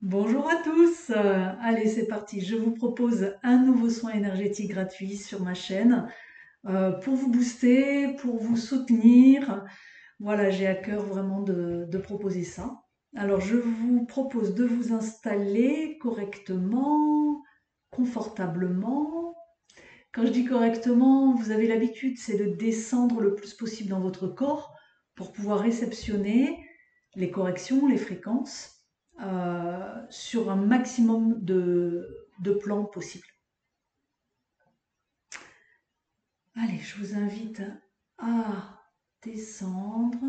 Bonjour à tous. Allez, c'est parti. Je vous propose un nouveau soin énergétique gratuit sur ma chaîne pour vous booster, pour vous soutenir. Voilà, j'ai à cœur vraiment de proposer ça. Alors, je vous propose de vous installer correctement, confortablement. Quand je dis correctement, vous avez l'habitude, c'est de descendre le plus possible dans votre corps pour pouvoir réceptionner les corrections, les fréquences sur un maximum de plans possibles. Allez, je vous invite à descendre.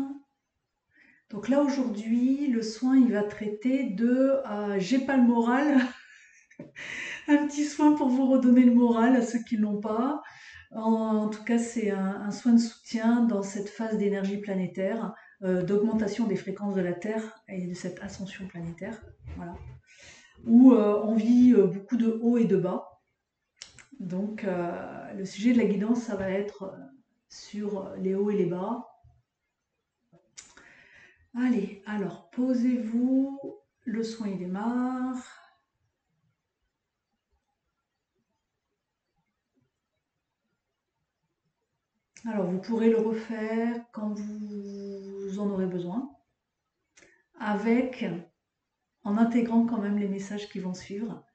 Donc là, aujourd'hui, le soin, il va traiter de j'ai pas le moral, un petit soin pour vous redonner le moral à ceux qui ne l'ont pas. En tout cas, c'est un soin de soutien dans cette phase d'énergie planétaire, d'augmentation des fréquences de la Terre et de cette ascension planétaire, voilà, où on vit beaucoup de hauts et de bas. Donc, le sujet de la guidance, ça va être sur les hauts et les bas. Allez, alors, posez-vous, le soin il démarre. Alors, vous pourrez le refaire quand vous en aurez besoin, avec, en intégrant quand même les messages qui vont suivre,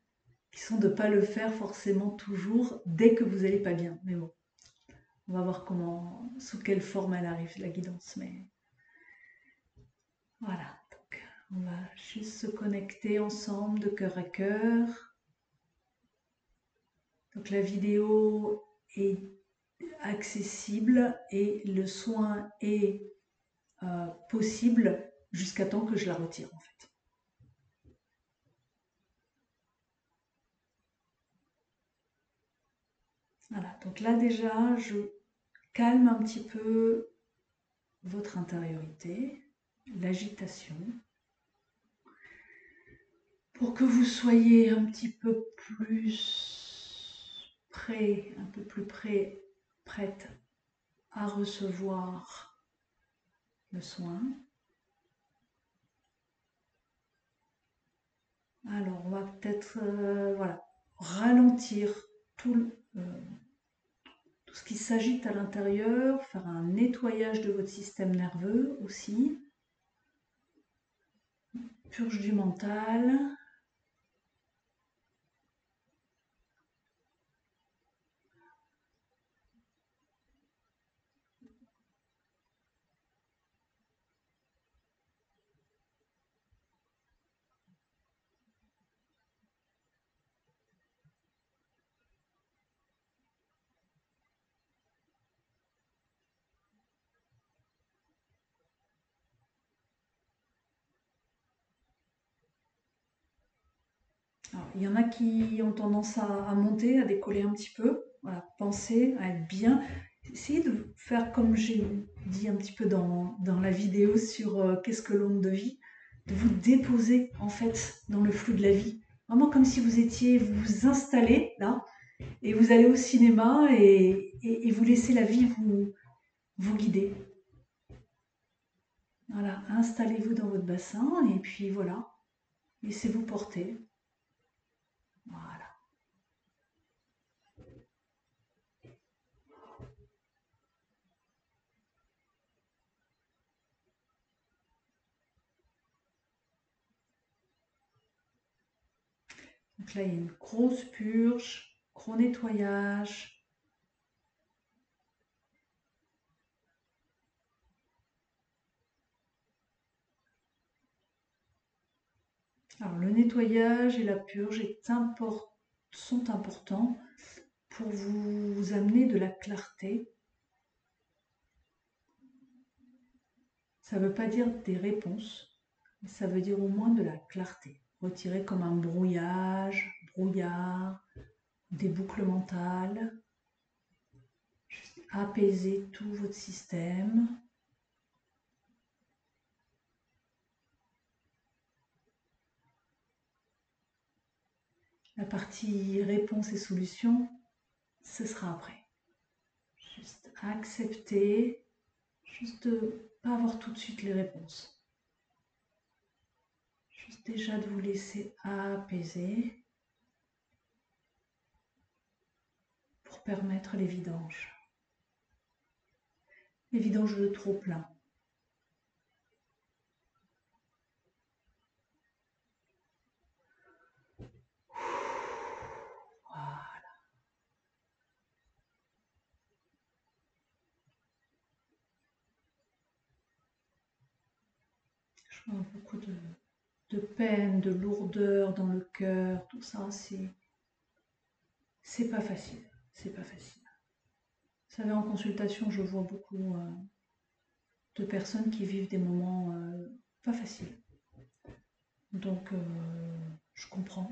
qui sont de ne pas le faire forcément toujours dès que vous n'allez pas bien. Mais bon, on va voir comment, sous quelle forme elle arrive, la guidance. Mais voilà, donc on va juste se connecter ensemble de cœur à cœur. Donc la vidéo est accessible et le soin est possible jusqu'à temps que je la retire en fait. Voilà, donc là déjà, je calme un petit peu votre intériorité, l'agitation, pour que vous soyez un petit peu plus prêt, un peu plus prêt, prête à recevoir le soin. Alors, on va peut-être voilà, ralentir tout ce qui s'agite à l'intérieur, faire un nettoyage de votre système nerveux aussi, purge du mental. Alors, il y en a qui ont tendance à monter, à décoller un petit peu. Voilà, pensez à être bien. Essayez de faire comme j'ai dit un petit peu dans la vidéo sur qu'est-ce que l'onde de vie, de vous déposer en fait dans le flux de la vie. Vraiment comme si vous vous installez là et vous allez au cinéma et vous laissez la vie vous guider. Voilà, installez-vous dans votre bassin et puis voilà, laissez-vous porter. Voilà. Donc là, il y a une grosse purge, gros nettoyage. Alors, le nettoyage et la purge sont importants pour vous amener de la clarté. Ça ne veut pas dire des réponses, mais ça veut dire au moins de la clarté. Retirer comme un brouillard, des boucles mentales. Juste apaiser tout votre système. La partie réponse et solution, ce sera après. Juste accepter, juste pas avoir tout de suite les réponses. déjà de vous laisser apaiser pour permettre les vidanges. Les vidanges de trop plein. Voilà. Je vois beaucoup de peine, de lourdeur dans le cœur, tout ça, c'est pas facile. C'est pas facile. Vous savez, en consultation, je vois beaucoup de personnes qui vivent des moments pas faciles. Donc, je comprends.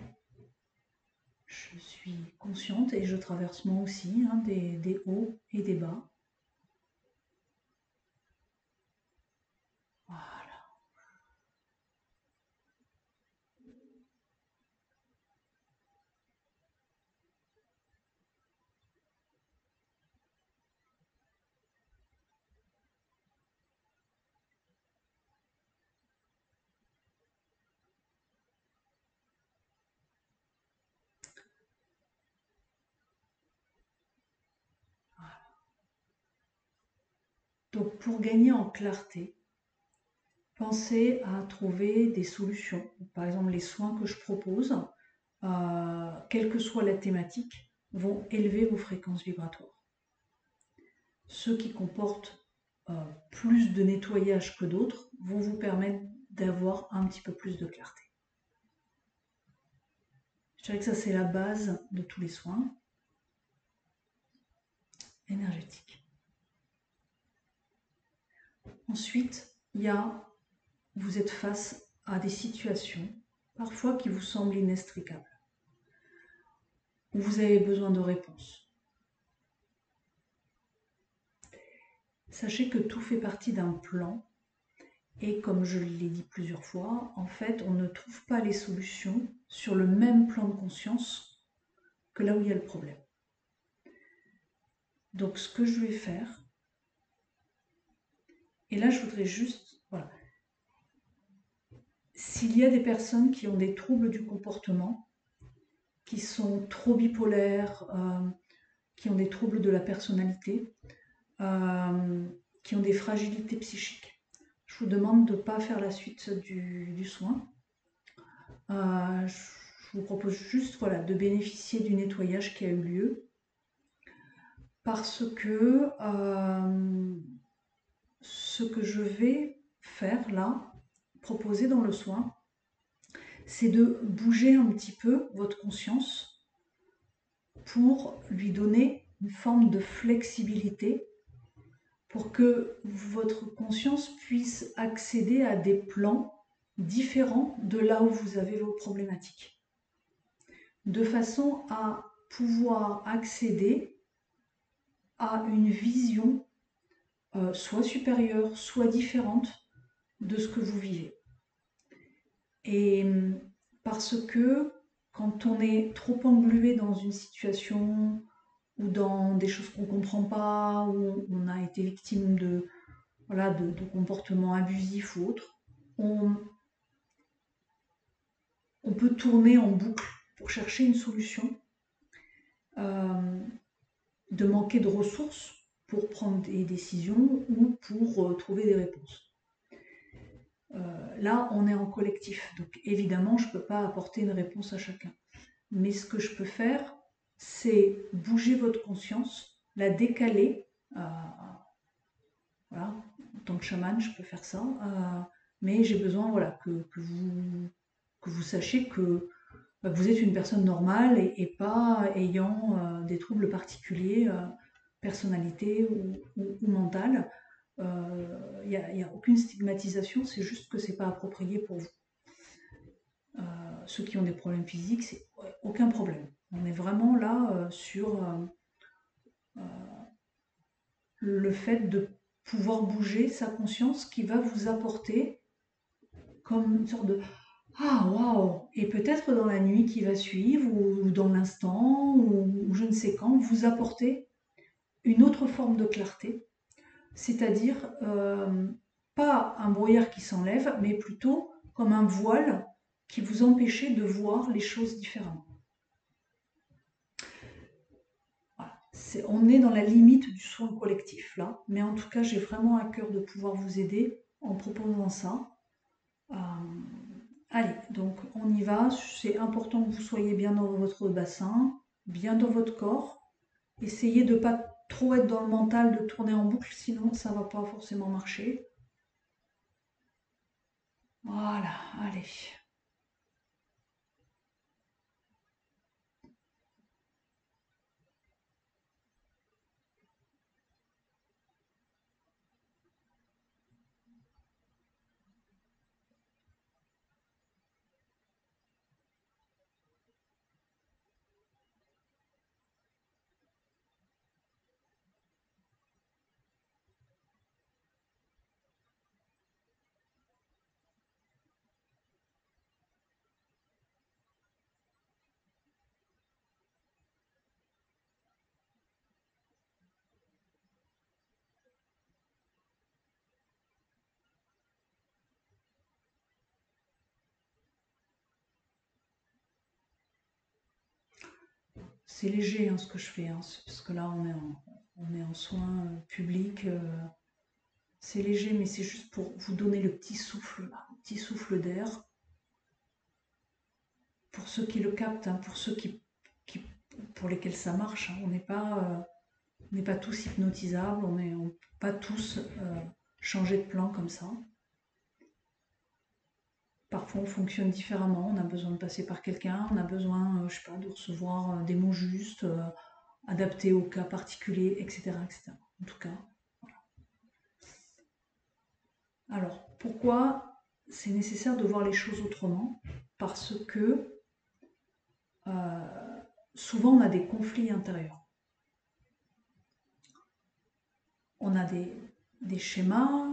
Je suis consciente et je traverse moi aussi des hauts et des bas. Voilà. Donc, pour gagner en clarté, pensez à trouver des solutions. Par exemple, les soins que je propose, quelle que soit la thématique, vont élever vos fréquences vibratoires. Ceux qui comportent plus de nettoyage que d'autres vont vous permettre d'avoir un petit peu plus de clarté. Je dirais que ça, c'est la base de tous les soins énergétiques. Ensuite, vous êtes face à des situations, parfois qui vous semblent inextricables, où vous avez besoin de réponses. Sachez que tout fait partie d'un plan et comme je l'ai dit plusieurs fois, en fait, on ne trouve pas les solutions sur le même plan de conscience que là où il y a le problème. Donc ce que je vais faire, et là je voudrais juste, voilà, s'il y a des personnes qui ont des troubles du comportement, qui sont trop bipolaires, qui ont des troubles de la personnalité, qui ont des fragilités psychiques, je vous demande de ne pas faire la suite du soin. Je vous propose juste de bénéficier du nettoyage qui a eu lieu parce que ce que je vais faire là, proposer dans le soin, c'est de bouger un petit peu votre conscience pour lui donner une forme de flexibilité pour que votre conscience puisse accéder à des plans différents de là où vous avez vos problématiques, de façon à pouvoir accéder à une vision soit supérieure, soit différente de ce que vous vivez. Et parce que quand on est trop englué dans une situation ou dans des choses qu'on ne comprend pas, ou on a été victime de comportements abusifs ou autres, on peut tourner en boucle pour chercher une solution, de manquer de ressources pour prendre des décisions ou pour trouver des réponses. Là, on est en collectif, donc évidemment, je ne peux pas apporter une réponse à chacun. Mais ce que je peux faire, c'est bouger votre conscience, la décaler. Voilà, en tant que chaman, je peux faire ça. Mais j'ai besoin que vous sachiez que vous êtes une personne normale et pas ayant des troubles particuliers, personnalité ou mentale. Il n'y a aucune stigmatisation, c'est juste que c'est pas approprié pour vous. Ceux qui ont des problèmes physiques, c'est aucun problème. On est vraiment là sur le fait de pouvoir bouger sa conscience qui va vous apporter comme une sorte de ah waouh, et peut-être dans la nuit qui va suivre ou dans l'instant ou je ne sais quand, vous apporter une autre forme de clarté, c'est-à-dire pas un brouillard qui s'enlève, mais plutôt comme un voile qui vous empêchait de voir les choses différemment. Voilà. On est dans la limite du soin collectif là, mais en tout cas, j'ai vraiment à cœur de pouvoir vous aider en proposant ça. Euh, allez, donc on y va. C'est important que vous soyez bien dans votre bassin, bien dans votre corps. Essayez de ne pas trop être dans le mental, de tourner en boucle, sinon ça ne va pas forcément marcher. Voilà, allez. C'est léger hein, ce que je fais, hein, parce que là on est en soins publics. C'est léger, mais c'est juste pour vous donner le petit souffle, là, le petit souffle d'air. Pour ceux qui le captent, hein, pour ceux pour lesquels ça marche, hein, on n'est pas tous hypnotisables, on n'est pas tous changer de plan comme ça. Parfois, on fonctionne différemment, on a besoin de passer par quelqu'un, on a besoin, je sais pas, de recevoir des mots justes, adaptés au cas particulier, etc., etc. En tout cas, voilà. Alors, pourquoi c'est nécessaire de voir les choses autrement? Parce que souvent, on a des conflits intérieurs. On a des schémas,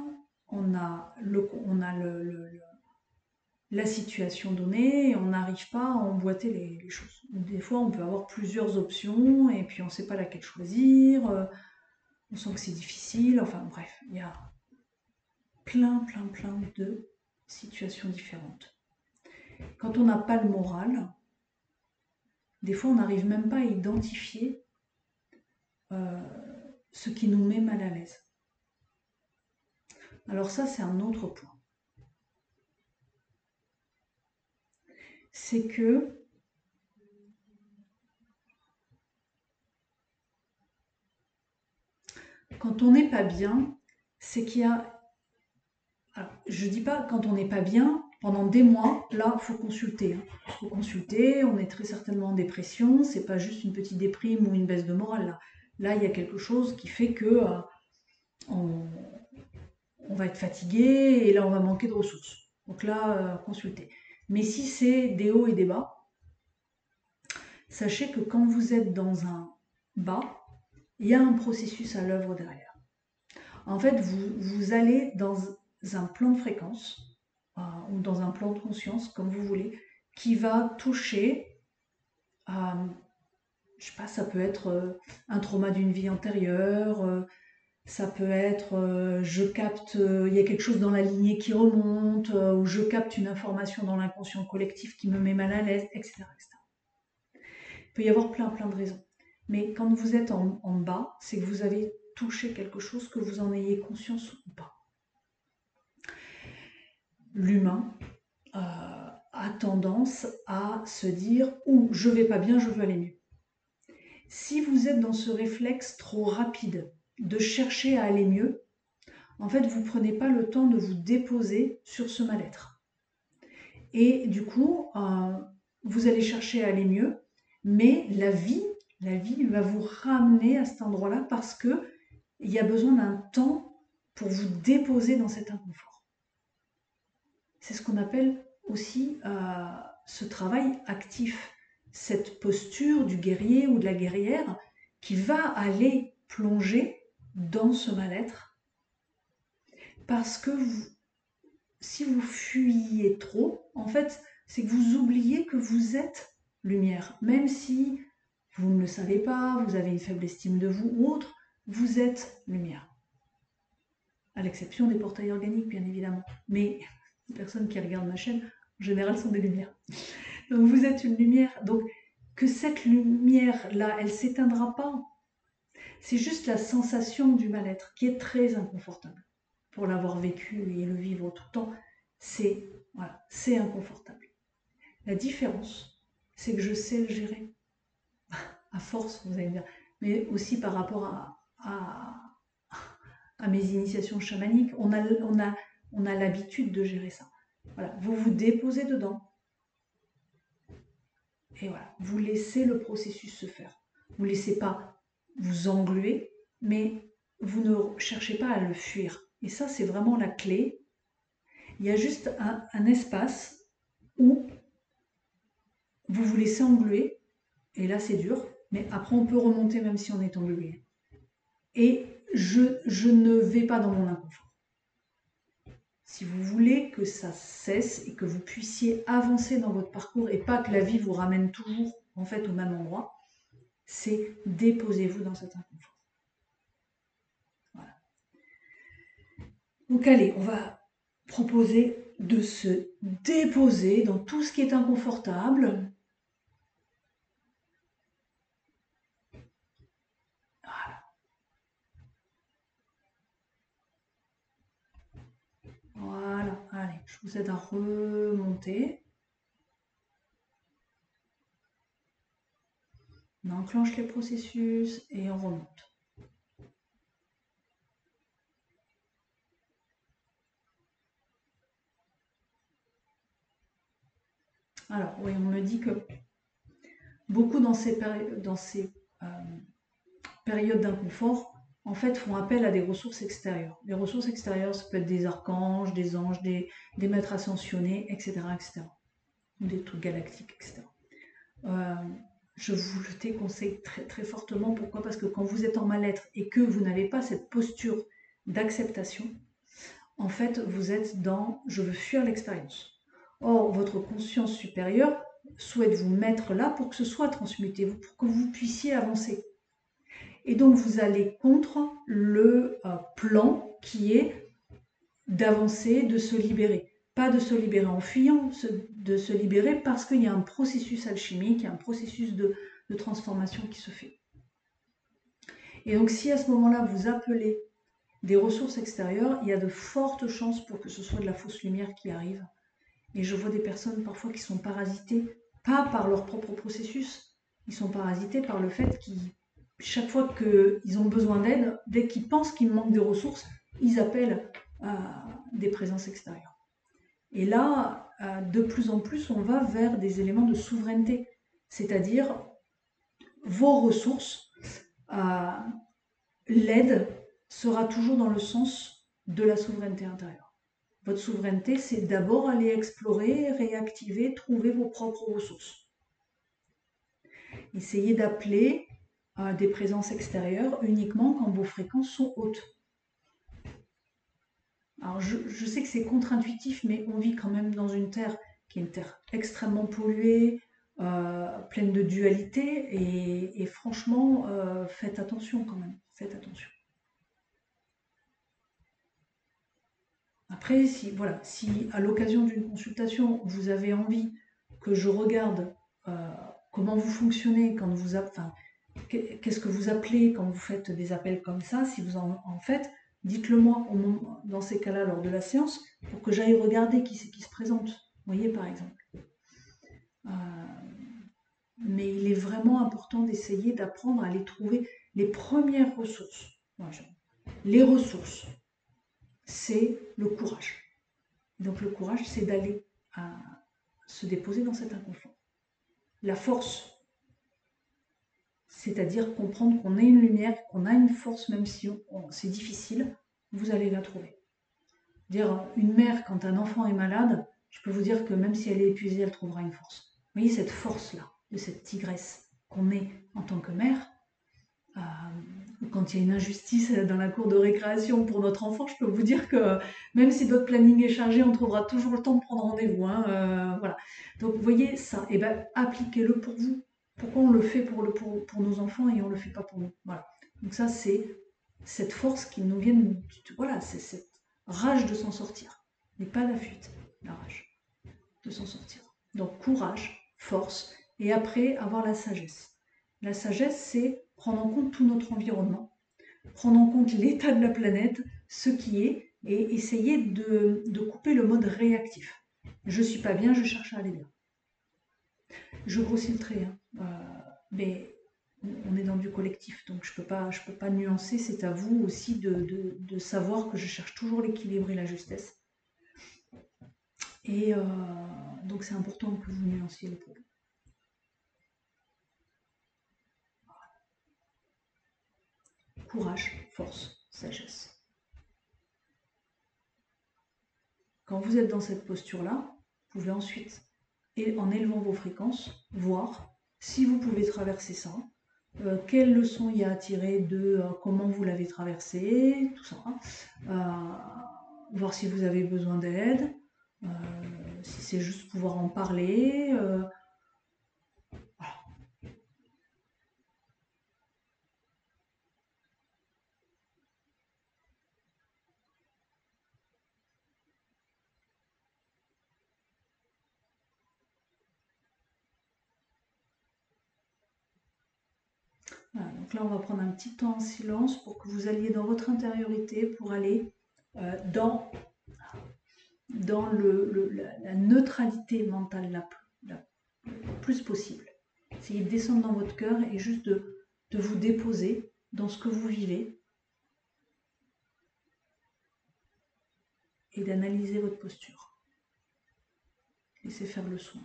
on a la situation donnée et on n'arrive pas à emboîter les choses. Des fois, on peut avoir plusieurs options et puis on ne sait pas laquelle choisir, on sent que c'est difficile, enfin bref, il y a plein de situations différentes. Quand on n'a pas le moral, des fois, on n'arrive même pas à identifier ce qui nous met mal à l'aise. Alors ça, c'est un autre point. C'est que quand on n'est pas bien, c'est qu'il y a... Alors, je ne dis pas quand on n'est pas bien, pendant des mois, là, il faut consulter. Il faut consulter, on est très certainement en dépression, c'est pas juste une petite déprime ou une baisse de morale. Là, il y a quelque chose qui fait que on, on va être fatigué et là, on va manquer de ressources. Donc là, consulter. Mais si c'est des hauts et des bas, sachez que quand vous êtes dans un bas, il y a un processus à l'œuvre derrière. En fait, vous allez dans un plan de fréquence ou dans un plan de conscience, comme vous voulez, qui va toucher, je sais pas, ça peut être un trauma d'une vie antérieure, ça peut être je capte, il y a quelque chose dans la lignée qui remonte, ou je capte une information dans l'inconscient collectif qui me met mal à l'aise, etc., etc. Il peut y avoir plein de raisons. Mais quand vous êtes en bas, c'est que vous avez touché quelque chose, que vous en ayez conscience ou pas. L'humain a tendance à se dire « Ouh, je vais pas bien, je veux aller mieux ». Si vous êtes dans ce réflexe trop rapide de chercher à aller mieux, en fait, vous ne prenez pas le temps de vous déposer sur ce mal-être. Et du coup, vous allez chercher à aller mieux, mais la vie va vous ramener à cet endroit-là parce qu'il y a besoin d'un temps pour vous déposer dans cet inconfort. C'est ce qu'on appelle aussi ce travail actif, cette posture du guerrier ou de la guerrière qui va aller plonger dans ce mal-être parce que si vous fuyiez trop, en fait, c'est que vous oubliez que vous êtes lumière. Même si vous ne le savez pas, vous avez une faible estime de vous ou autre, vous êtes lumière. À l'exception des portails organiques, bien évidemment. Mais les personnes qui regardent ma chaîne, En général, ce sont des lumières. Donc vous êtes une lumière. Donc que cette lumière-là, elle s'éteindra pas. C'est juste la sensation du mal-être qui est très inconfortable. Pour l'avoir vécu et le vivre tout le temps, c'est voilà, c'est inconfortable. La différence, c'est que je sais le gérer. À force, vous allez me dire. Mais aussi par rapport à mes initiations chamaniques, on a l'habitude de gérer ça. Voilà, vous vous déposez dedans. Et voilà, vous laissez le processus se faire. Vous ne laissez pas vous engluer, mais vous ne cherchez pas à le fuir. Et ça, c'est vraiment la clé. Il y a juste un espace où vous vous laissez engluer, et là c'est dur, mais après on peut remonter même si on est englué. Et je ne vais pas dans mon inconfort. Si vous voulez que ça cesse et que vous puissiez avancer dans votre parcours et pas que la vie vous ramène toujours en fait au même endroit, c'est déposez-vous dans cet inconfort. Voilà. Donc allez, on va proposer de se déposer dans tout ce qui est inconfortable. Voilà, allez, je vous aide à remonter. On enclenche les processus et on remonte. Alors, oui, on me dit que beaucoup dans ces périodes d'inconfort, en fait, font appel à des ressources extérieures. Les ressources extérieures, ça peut être des archanges, des anges, des maîtres ascensionnés, etc., etc. Des trucs galactiques, etc. Je vous le déconseille très, très fortement. Pourquoi? Parce que quand vous êtes en mal-être et que vous n'avez pas cette posture d'acceptation, en fait, vous êtes dans « je veux fuir l'expérience ». Or, votre conscience supérieure souhaite vous mettre là pour que ce soit transmuté, pour que vous puissiez avancer. Et donc, vous allez contre le plan qui est d'avancer, de se libérer. Pas de se libérer en fuyant, de se libérer parce qu'il y a un processus alchimique, il y a un processus de transformation qui se fait. Et donc, si à ce moment-là, vous appelez des ressources extérieures, il y a de fortes chances pour que ce soit de la fausse lumière qui arrive. Et je vois des personnes parfois qui sont parasitées, pas par leur propre processus, ils sont parasités par le fait qu'ils, chaque fois qu'ils ont besoin d'aide, dès qu'ils pensent qu'il manque de ressources, ils appellent des présences extérieures. Et là, de plus en plus, on va vers des éléments de souveraineté, c'est-à-dire vos ressources, l'aide sera toujours dans le sens de la souveraineté intérieure. Votre souveraineté, c'est d'abord aller explorer, réactiver, trouver vos propres ressources. Essayez d'appeler des présences extérieures uniquement quand vos fréquences sont hautes. Alors je sais que c'est contre-intuitif, mais on vit quand même dans une Terre qui est une Terre extrêmement polluée, pleine de dualité, et franchement, faites attention quand même, faites attention. Après, si à l'occasion d'une consultation, vous avez envie que je regarde comment vous fonctionnez quand vous qu'est-ce que vous appelez quand vous faites des appels comme ça, si vous en faites, dites-le moi dans ces cas-là lors de la séance pour que j'aille regarder qui c'est qui se présente. Vous voyez, par exemple. Mais il est vraiment important d'essayer d'apprendre à les trouver les premières ressources. Les ressources, c'est le courage. Donc le courage, c'est d'aller se déposer dans cet inconfort. La force, c'est-à-dire comprendre qu'on est une lumière, qu'on a une force, même si c'est difficile, vous allez la trouver. Dire une mère, quand un enfant est malade, je peux vous dire que même si elle est épuisée, elle trouvera une force. Vous voyez cette force-là, de cette tigresse qu'on est en tant que mère, quand il y a une injustice dans la cour de récréation pour notre enfant, je peux vous dire que même si votre planning est chargé, on trouvera toujours le temps de prendre rendez-vous. Voilà. Donc vous voyez ça, et ben appliquez-le pour vous. Pourquoi on le fait pour nos enfants et on ne le fait pas pour nous? Voilà. Donc ça, c'est cette force qui nous vient, voilà, c'est cette rage de s'en sortir. Mais pas la fuite, la rage. de s'en sortir. Donc courage, force, et après avoir la sagesse. La sagesse, c'est prendre en compte tout notre environnement, prendre en compte l'état de la planète, ce qui est, et essayer de couper le mode réactif. Je suis pas bien, je cherche à aller bien. Je grossis le trait, hein. Mais on est dans du collectif, donc je peux pas nuancer. C'est à vous aussi de savoir que je cherche toujours l'équilibre et la justesse. Et donc c'est important que vous nuanciez le propos. Courage, force, sagesse. Quand vous êtes dans cette posture-là, vous pouvez ensuite, et en élevant vos fréquences, voir si vous pouvez traverser ça, quelles leçons il y a à tirer de comment vous l'avez traversé, tout ça. Voir si vous avez besoin d'aide, si c'est juste pouvoir en parler. Voilà. Voilà, donc là, on va prendre un petit temps en silence pour que vous alliez dans votre intériorité, pour aller dans la neutralité mentale la plus possible. Essayez de descendre dans votre cœur et juste de vous déposer dans ce que vous vivez et d'analyser votre posture. Laissez faire le soin.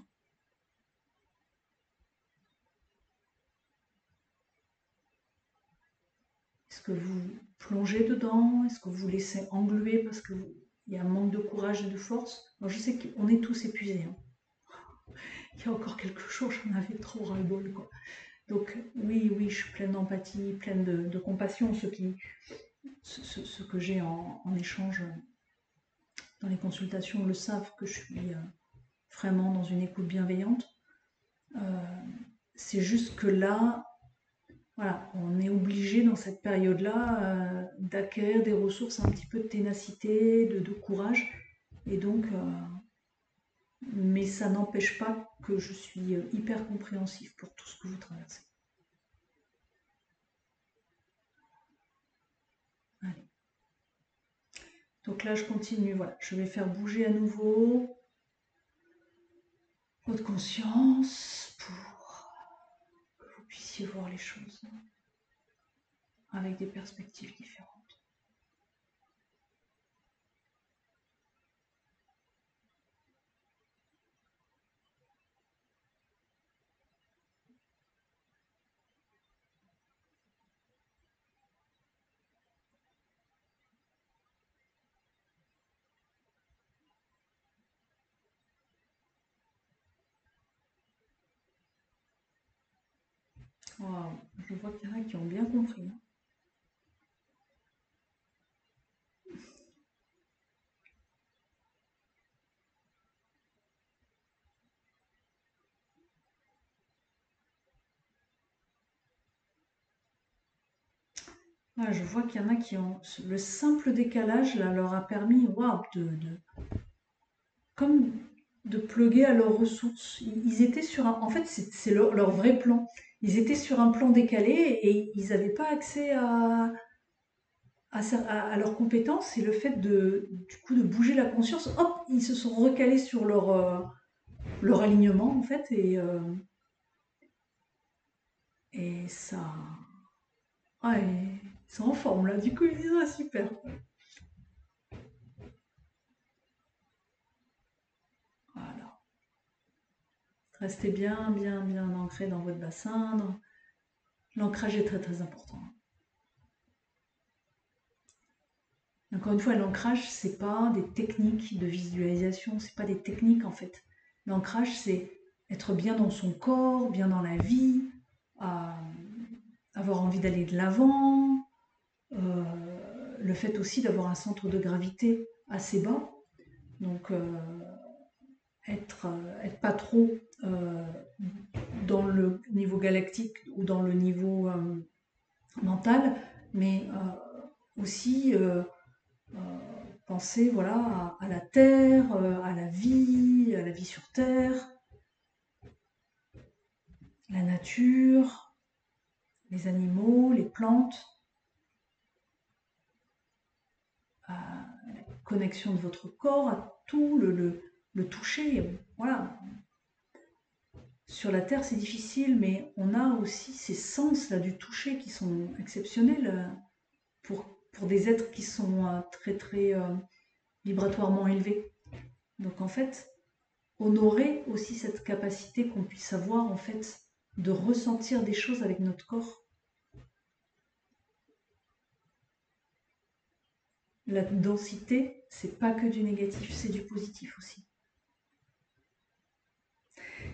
Est-ce que vous plongez dedans? Est-ce que vous laissez engluer parce qu'il y a un manque de courage et de force? Alors je sais qu'on est tous épuisés. Hein. Il y a encore quelques jours, j'en avais trop ras-le-bol. Donc oui, je suis pleine d'empathie, pleine de compassion. Ce que j'ai en échange dans les consultations le savent que je suis vraiment dans une écoute bienveillante. C'est juste que là, voilà, on est obligé dans cette période-là d'acquérir des ressources, un petit peu de ténacité, de courage. Et donc, mais ça n'empêche pas que je suis hyper compréhensif pour tout ce que vous traversez. Allez. Donc là, je continue. Voilà, je vais faire bouger à nouveau votre conscience pour que vous puissiez voir les choses avec des perspectives différentes. Wow, je vois qu'il y en a qui ont bien compris. Je vois qu'il y en a qui ont le simple décalage là leur a permis, waouh, comme de plugger à leurs ressources. Ils étaient sur un, en fait, c'est leur vrai plan. Ils étaient sur un plan décalé et ils n'avaient pas accès à leurs compétences et le fait du coup, de bouger la conscience, hop, ils se sont recalés sur leur alignement en fait et ça, ah, ils sont en forme là. Du coup, ils disent ah, super. Voilà. Restez bien ancré dans votre bassin. L'ancrage est très très important. Encore une fois, l'ancrage, c'est pas des techniques de visualisation, c'est pas des techniques en fait. L'ancrage, c'est être bien dans son corps, bien dans la vie, avoir envie d'aller de l'avant, le fait aussi d'avoir un centre de gravité assez bas, donc être pas trop dans le niveau galactique ou dans le niveau mental, mais aussi Pensez voilà, à la terre, à la vie sur terre, la nature, les animaux, les plantes, à la connexion de votre corps, à tout, le toucher. Voilà. Sur la terre, c'est difficile, mais on a aussi ces sens là du toucher qui sont exceptionnels pour des êtres qui sont très vibratoirement élevés. Donc en fait, honorer aussi cette capacité qu'on puisse avoir en fait de ressentir des choses avec notre corps. La densité, c'est pas que du négatif, c'est du positif aussi.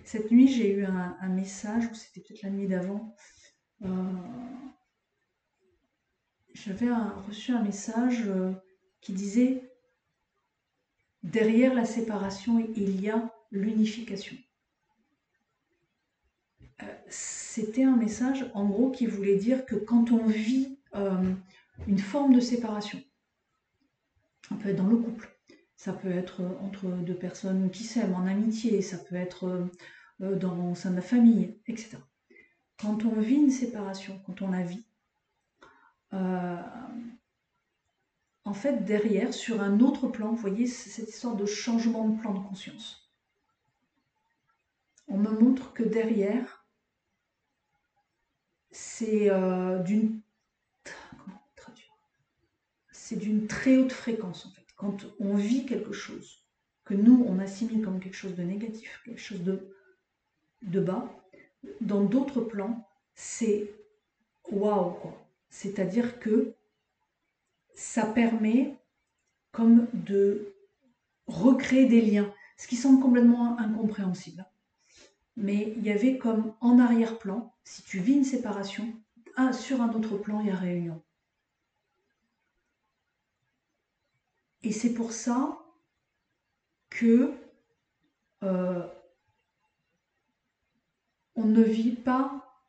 Cette nuit, j'ai eu un message, ou c'était peut-être la nuit d'avant, euh, j'avais reçu un message qui disait derrière la séparation, il y a l'unification. C'était un message en gros qui voulait dire que quand on vit une forme de séparation, ça peut être dans le couple, ça peut être entre deux personnes qui s'aiment en amitié, ça peut être au sein de la famille, etc. Quand on vit une séparation, quand on la vit, euh, en fait derrière, sur un autre plan, vous voyez cette histoire de changement de plan de conscience. On me montre que derrière, c'est d'une c'est d'une très haute fréquence en fait. Quand on vit quelque chose que nous on assimile comme quelque chose de négatif, quelque chose de bas, dans d'autres plans, c'est waouh quoi. C'est-à-dire que ça permet comme de recréer des liens, ce qui semble complètement incompréhensible. Mais il y avait comme en arrière-plan, si tu vis une séparation, sur un autre plan, il y a réunion. Et c'est pour ça que on ne vit pas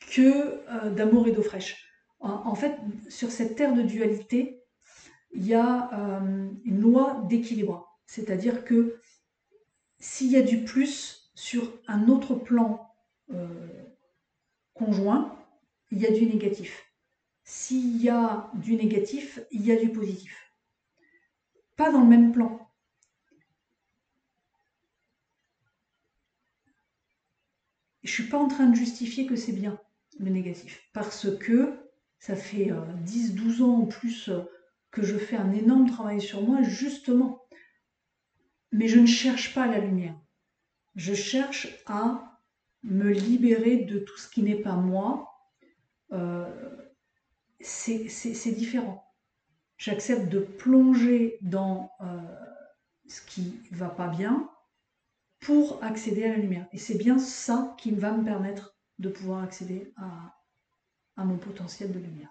que d'amour et d'eau fraîche. En fait, sur cette terre de dualité, il y a une loi d'équilibre. C'est-à-dire que s'il y a du plus sur un autre plan conjoint, il y a du négatif. S'il y a du négatif, il y a du positif. Pas dans le même plan. Je ne suis pas en train de justifier que c'est bien, le négatif. Parce que ça fait 10-12 ans en plus que je fais un énorme travail sur moi, justement. Mais je ne cherche pas la lumière. Je cherche à me libérer de tout ce qui n'est pas moi. C'est différent. J'accepte de plonger dans ce qui ne va pas bien pour accéder à la lumière. Et c'est bien ça qui va me permettre de pouvoir accéder à mon potentiel de lumière.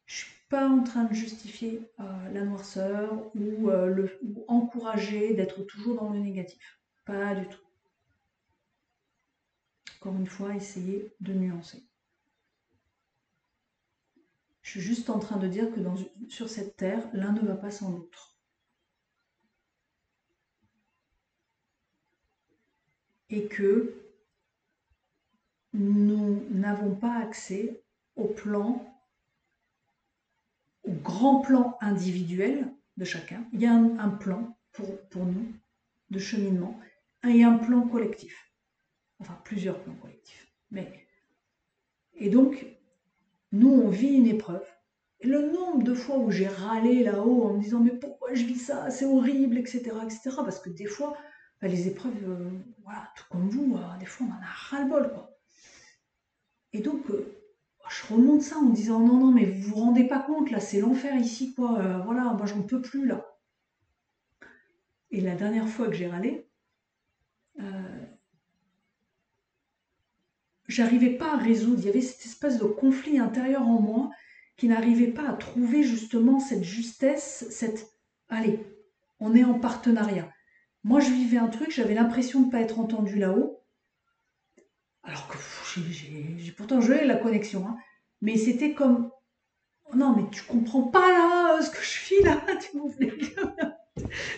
Je ne suis pas en train de justifier la noirceur ou encourager d'être toujours dans le négatif. Pas du tout. Encore une fois, essayez de nuancer. Je suis juste en train de dire que sur cette terre, l'un ne va pas sans l'autre. Et que nous n'avons pas accès au grand plan individuel de chacun. Il y a un plan pour nous de cheminement et un plan collectif. Enfin, plusieurs plans collectifs. Et donc, nous, on vit une épreuve. Et le nombre de fois où j'ai râlé là-haut en me disant mais pourquoi je vis ça, c'est horrible, etc., etc. Parce que des fois, les épreuves, voilà, tout comme vous, des fois on en a ras-le-bol, quoi. Et donc, je remonte ça en me disant non, non, mais vous vous rendez pas compte, là, c'est l'enfer ici, quoi. Voilà, moi j'en peux plus, là. Et la dernière fois que j'ai râlé, j'arrivais pas à résoudre. Il y avait cette espèce de conflit intérieur en moi qui n'arrivait pas à trouver justement cette justesse, allez, on est en partenariat. Moi, je vivais un truc, j'avais l'impression de ne pas être entendue là-haut, alors que pourtant j'ai la connexion, hein, mais c'était comme «Oh non, mais tu comprends pas là, ce que je vis là, tu m'en fais bien.»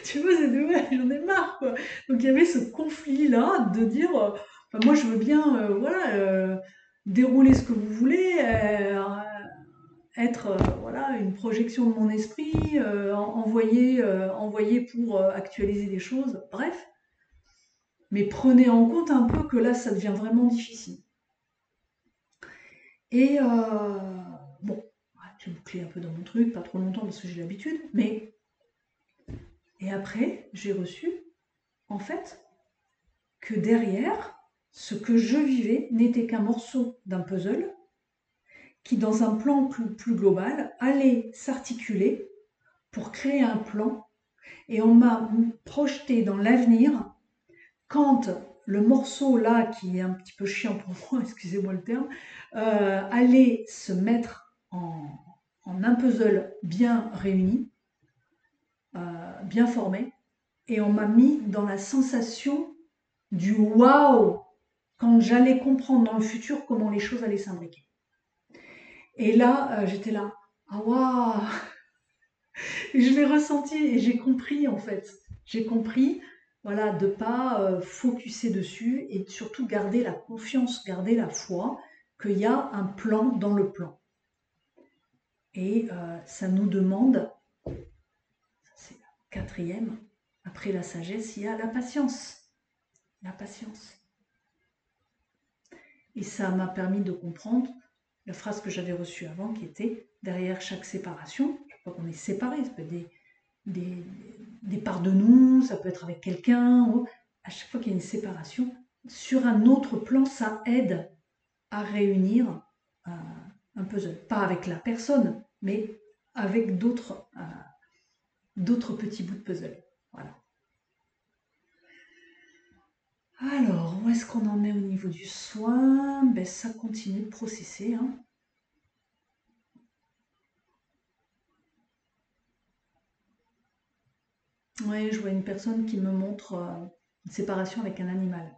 Tu vois, c'est de ouais, j'en ai marre, quoi. Donc il y avait ce conflit-là de dire, enfin, moi je veux bien, voilà, dérouler ce que vous voulez, être, voilà, une projection de mon esprit, envoyer pour actualiser des choses, bref. Mais prenez en compte un peu que là, ça devient vraiment difficile. Et bon, j'ai bouclé un peu dans mon truc, pas trop longtemps parce que j'ai l'habitude, mais et après, j'ai reçu, en fait, que derrière, ce que je vivais n'était qu'un morceau d'un puzzle qui, dans un plan plus global, allait s'articuler pour créer un plan. Et on m'a projeté dans l'avenir quand le morceau là, qui est un petit peu chiant pour moi, excusez-moi le terme, allait se mettre en un puzzle bien réuni, bien formé, et on m'a mis dans la sensation du waouh quand j'allais comprendre dans le futur comment les choses allaient s'imbriquer. Et là, j'étais là, ah waouh. Et je l'ai ressenti et j'ai compris en fait. J'ai compris, voilà, de pas focuser dessus et surtout garder la confiance, garder la foi qu'il y a un plan dans le plan. Et ça nous demande, c'est la quatrième, après la sagesse, il y a la patience. La patience. Et ça m'a permis de comprendre la phrase que j'avais reçue avant qui était derrière chaque séparation, je ne sais pas qu'on est séparés, ça peut être des, des parts de nous, ça peut être avec quelqu'un, à chaque fois qu'il y a une séparation, sur un autre plan, ça aide à réunir un puzzle. Pas avec la personne, mais avec d'autres petits bouts de puzzle. Voilà. Alors, où est-ce qu'on en est au niveau du soin? Ben, ça continue de processer. Hein. Ouais, je vois une personne qui me montre une séparation avec un animal.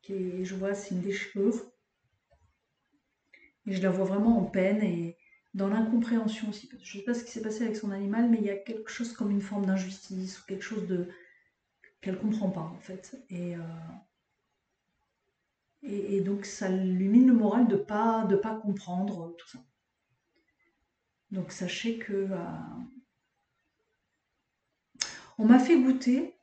Je vois, c'est une déchirure. Et je la vois vraiment en peine et dans l'incompréhension aussi. Je ne sais pas ce qui s'est passé avec son animal, mais il y a quelque chose comme une forme d'injustice ou quelque chose de qu'elle comprend pas en fait. Et donc ça lui mine le moral de pas comprendre tout ça. Donc sachez que on m'a fait goûter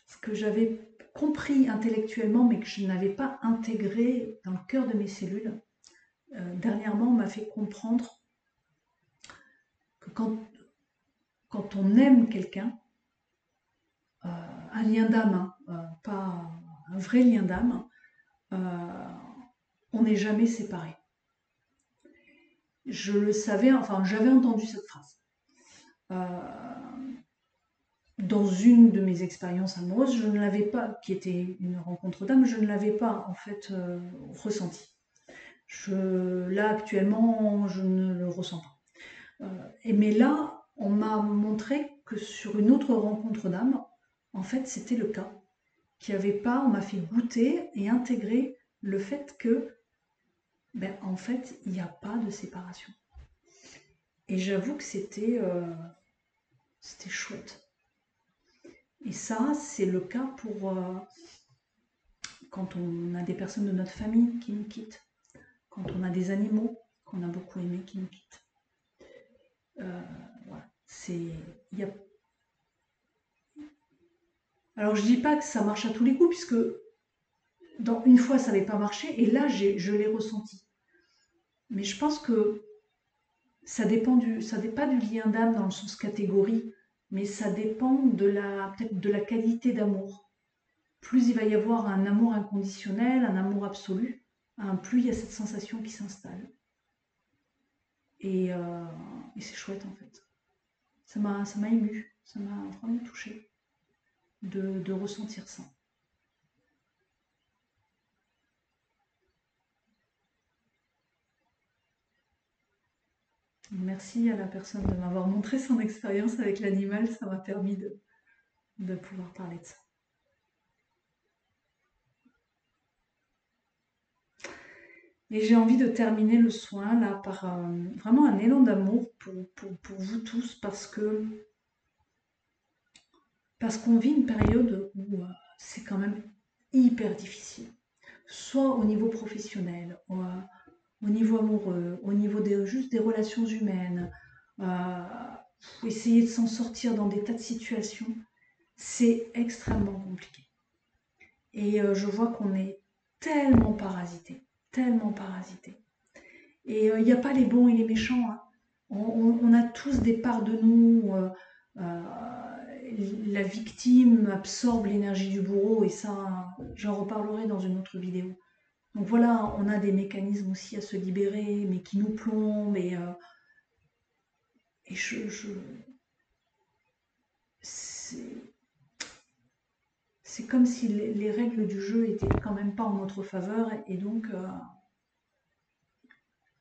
ce que j'avais compris intellectuellement, mais que je n'avais pas intégré dans le cœur de mes cellules. Dernièrement, on m'a fait comprendre que quand on aime quelqu'un, un lien d'âme, hein, pas un vrai lien d'âme, on n'est jamais séparés. Je le savais, enfin j'avais entendu cette phrase. Dans une de mes expériences amoureuses, je ne l'avais pas, qui était une rencontre d'âme, je ne l'avais pas en fait ressenti. Là actuellement, je ne le ressens pas. Mais là, on m'a montré que sur une autre rencontre d'âme, en fait, c'était le cas. Qu'il n'y avait pas, on m'a fait goûter et intégrer le fait que, ben, en fait, il n'y a pas de séparation. Et j'avoue que c'était chouette. Et ça, c'est le cas pour quand on a des personnes de notre famille qui nous quittent, quand on a des animaux qu'on a beaucoup aimés qui nous quittent. Voilà. Y a... Alors je dis pas que ça marche à tous les coups, puisque une fois ça n'avait pas marché, et là je l'ai ressenti. Mais je pense que ça dépend pas du lien d'âme dans le sens catégorie, mais ça dépend peut-être de la qualité d'amour. Plus il va y avoir un amour inconditionnel, un amour absolu, plus il y a cette sensation qui s'installe. Et c'est chouette en fait. Ça m'a ému, ça m'a vraiment touchée de ressentir ça. Merci à la personne de m'avoir montré son expérience avec l'animal, ça m'a permis de pouvoir parler de ça. Et j'ai envie de terminer le soin là par vraiment un élan d'amour pour vous tous parce qu'on vit une période où c'est quand même hyper difficile. Soit au niveau professionnel, au niveau amoureux, au niveau juste des relations humaines, faut essayer de s'en sortir dans des tas de situations. C'est extrêmement compliqué. Et je vois qu'on est tellement parasité, tellement parasité. Et il n'y a pas les bons et les méchants, hein. On a tous des parts de nous. Euh, la victime absorbe l'énergie du bourreau, et ça, j'en reparlerai dans une autre vidéo. Donc voilà, on a des mécanismes aussi à se libérer, mais qui nous plombent. Et c'est comme si les règles du jeu étaient quand même pas en notre faveur. Et donc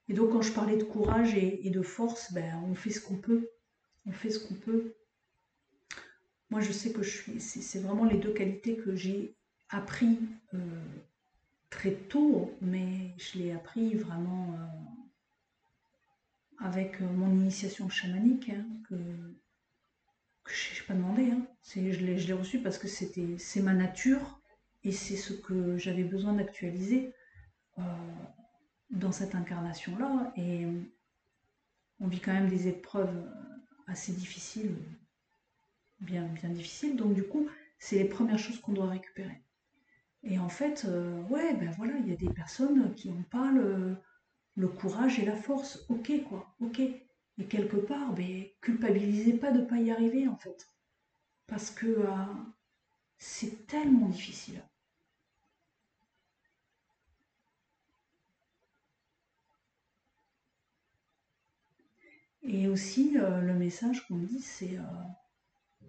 quand je parlais de courage et de force, ben, on fait ce qu'on peut. On fait ce qu'on peut. Moi, je sais que c'est vraiment les deux qualités que j'ai appris très tôt, mais je l'ai appris vraiment avec mon initiation chamanique, hein, que je n'ai pas demandé, hein. Je l'ai reçu parce que c'est ma nature et c'est ce que j'avais besoin d'actualiser euh, dans cette incarnation-là. Et on vit quand même des épreuves assez difficiles, bien, bien difficiles. Donc du coup, c'est les premières choses qu'on doit récupérer. Et en fait, ouais, ben voilà, il y a des personnes qui n'ont pas le courage et la force. Ok, quoi, ok. Et quelque part, ben, culpabilisez pas de ne pas y arriver, en fait. Parce que c'est tellement difficile. Et aussi, le message qu'on dit, c'est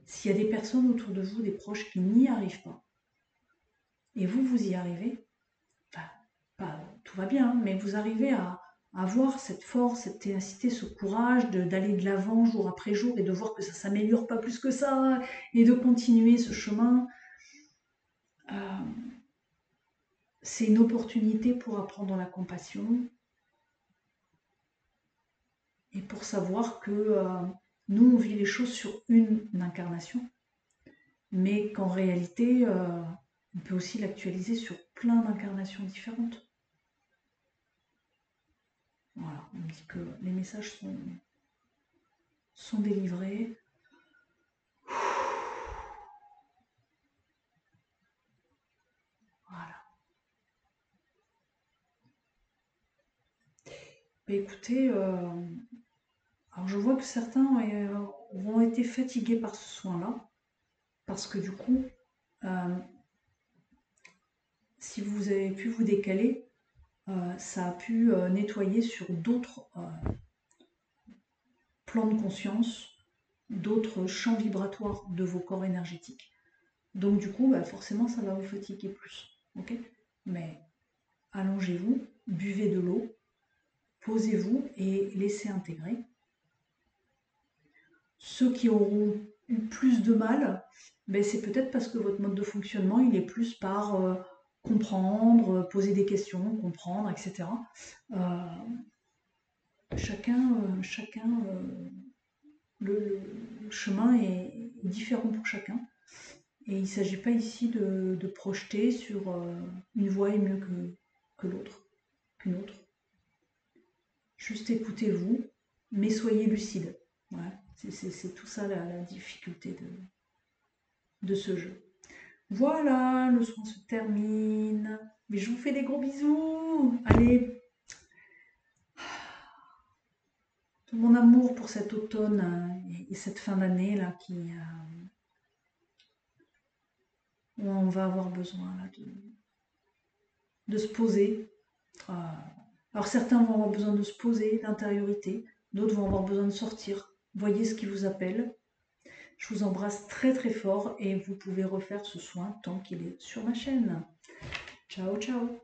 s'il y a des personnes autour de vous, des proches qui n'y arrivent pas, et vous, vous y arrivez, enfin, pas, tout va bien, hein, mais vous arrivez à avoir cette force, cette ténacité, ce courage d'aller de l'avant jour après jour et de voir que ça s'améliore pas plus que ça et de continuer ce chemin. Euh, c'est une opportunité pour apprendre la compassion et pour savoir que nous, on vit les choses sur une incarnation, mais qu'en réalité, on peut aussi l'actualiser sur plein d'incarnations différentes. Voilà, on dit que les messages sont délivrés. Voilà. Bah, écoutez, alors je vois que certains ont été fatigués par ce soin-là, parce que du coup, euh, si vous avez pu vous décaler, ça a pu nettoyer sur d'autres plans de conscience, d'autres champs vibratoires de vos corps énergétiques. Donc du coup, bah, forcément, ça va vous fatiguer plus. Ok. Mais allongez-vous, buvez de l'eau, posez-vous et laissez intégrer. Ceux qui auront eu plus de mal, ben c'est peut-être parce que votre mode de fonctionnement, il est plus par comprendre, poser des questions, comprendre, etc. Euh, chacun le chemin est différent pour chacun. Et il ne s'agit pas ici de projeter sur une voie est mieux que l'autre, qu'une autre. Juste écoutez-vous, mais soyez lucide. Ouais, c'est tout ça la difficulté de ce jeu. Voilà, le soin se termine. Mais je vous fais des gros bisous. Allez, tout mon amour pour cet automne et cette fin d'année là où on va avoir besoin là, de se poser. Euh, alors certains vont avoir besoin de se poser, d'intériorité, d'autres vont avoir besoin de sortir. Voyez ce qui vous appelle. Je vous embrasse très très fort et vous pouvez refaire ce soin tant qu'il est sur ma chaîne. Ciao ciao.